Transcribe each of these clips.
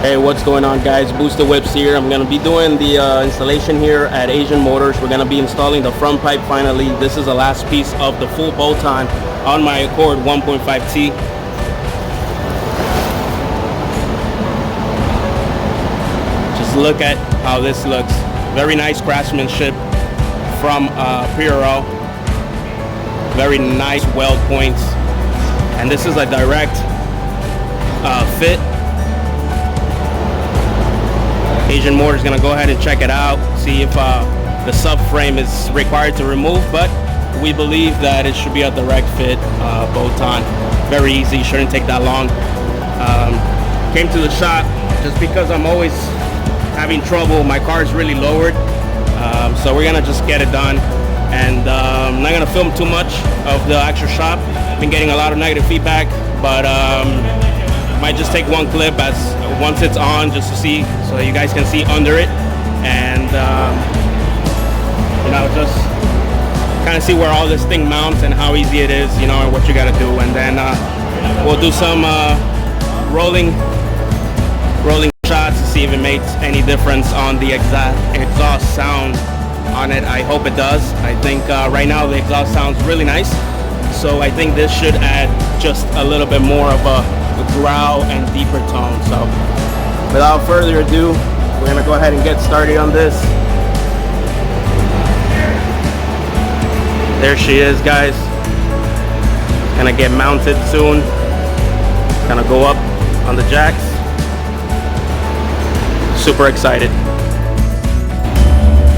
Hey, what's going on, guys? Booster Whips here. I'm gonna be doing the installation here at Asian Motors. We're gonna be installing the front pipe finally. This is the last piece of the full bolt-on on my Accord 1.5T. Just look at how this looks. Very nice craftsmanship from PRL. Very nice weld points, and this is a direct fit. Asian Motors gonna go ahead and check it out, see if the subframe is required to remove, but we believe that it should be a direct fit bolt-on. Very easy, shouldn't take that long. Came to the shop just because I'm always having trouble. My car is really lowered, so we're gonna just get it done. And I'm not gonna film too much of the actual shop. Been getting a lot of negative feedback, but might just take one clip as once it's on, just to see, so you guys can see under it, and you know, just kind of see where all this thing mounts and how easy it is, you know, and what you got to do. And then we'll do some rolling shots to see if it makes any difference on the exhaust sound on it. I hope it does. I think right now the exhaust sounds really nice, so I think this should add just a little bit more of a growl and deeper tone. So without further ado, we're gonna go ahead and get started on this. There she is, guys. Gonna get mounted soon. Gonna go up on the jacks. Super excited.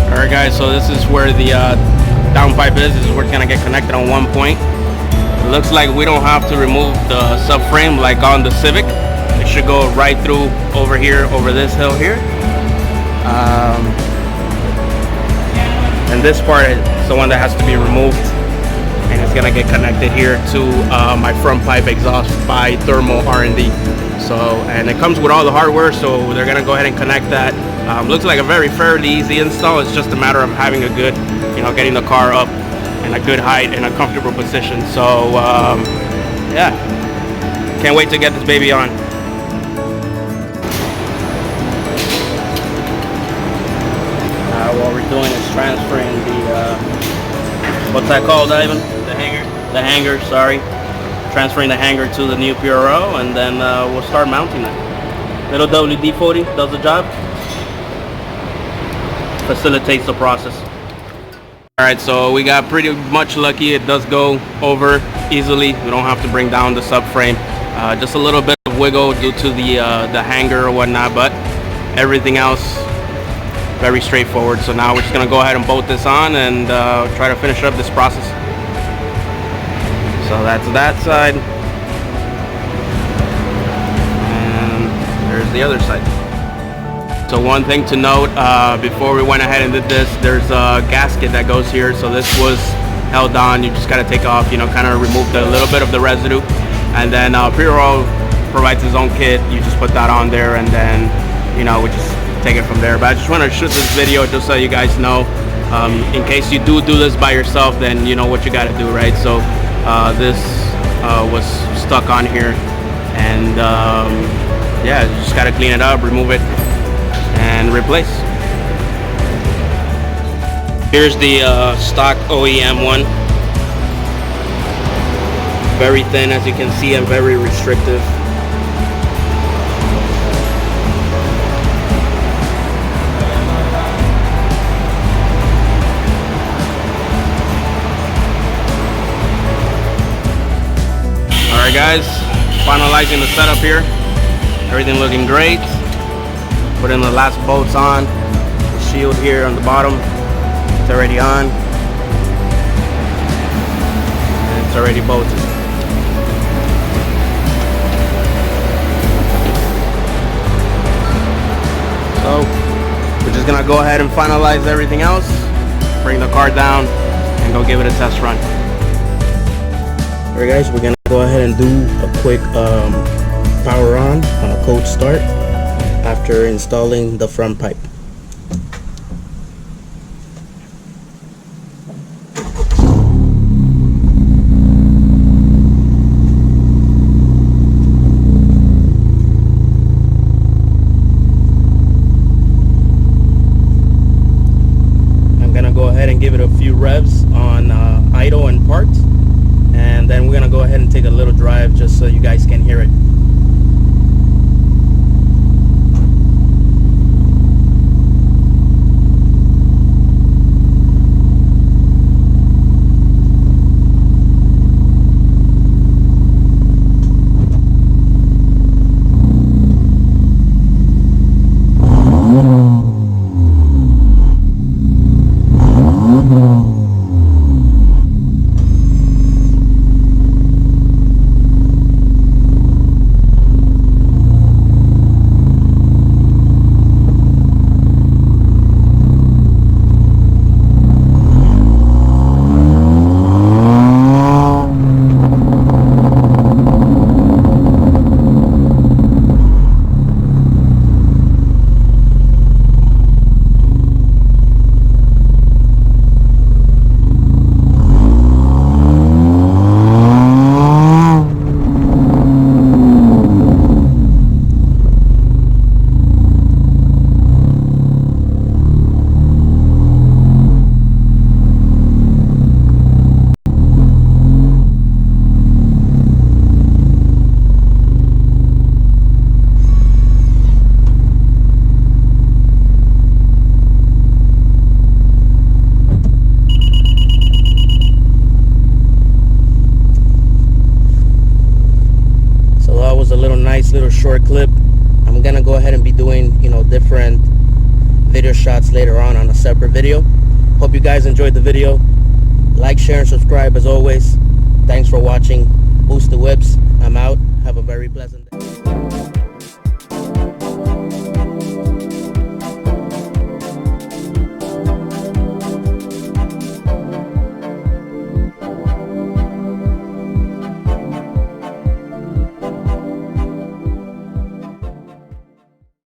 All right, guys, so this is where the downpipe is. This is where it's gonna get connected on one point. It looks like we don't have to remove the subframe like on the Civic. It should go right through over here, over this hill here. And this part is the one that has to be removed, and it's gonna get connected here to my front pipe exhaust by Thermal R&D. So, and it comes with all the hardware, so they're gonna go ahead and connect that. Looks like a fairly easy install. It's just a matter of having a good, you know, getting the car up in a good height and a comfortable position. So yeah, can't wait to get this baby on. What we're doing is transferring the what's that called, Ivan? The hanger. The hanger, sorry. Transferring the hanger to the new PRL, and then we'll start mounting it. Little WD-40 does the job. Facilitates the process. Alright, so we got pretty much lucky. It does go over easily. We don't have to bring down the subframe. Just a little bit of wiggle due to the hanger or whatnot, but everything else very straightforward. So now we're just gonna go ahead and bolt this on and try to finish up this process. So that's that side, and there's the other side. So one thing to note, before we went ahead and did this, there's a gasket that goes here. So this was held on. You just got to take off, you know, kind of remove a little bit of the residue. And then PRL provides his own kit. You just put that on there, and then, you know, we just take it from there. But I just want to shoot this video just so you guys know, in case you do this by yourself, then you know what you got to do, right? So this was stuck on here, and yeah, you just got to clean it up, remove it, and replace. Here's the stock OEM one. Very thin, as you can see, and very restrictive. Alright, guys, finalizing the setup here. Everything looking great. Put in the last bolts on. The shield here on the bottom, it's already on, and it's already bolted. So we're just gonna go ahead and finalize everything else, bring the car down, and go give it a test run. Alright, guys, we're gonna go ahead and do a quick power on cold start after installing the front pipe. go ahead and give it a few revs on idle and park, and then we're gonna go ahead and take a little drive just so you guys can hear it. Nice little short clip. I'm gonna go ahead and be doing, you know, different video shots later on a separate video. Hope you guys enjoyed the video. Like, share, and subscribe as always. Thanks for watching. Boost the whips. I'm out. Have a very pleasant day.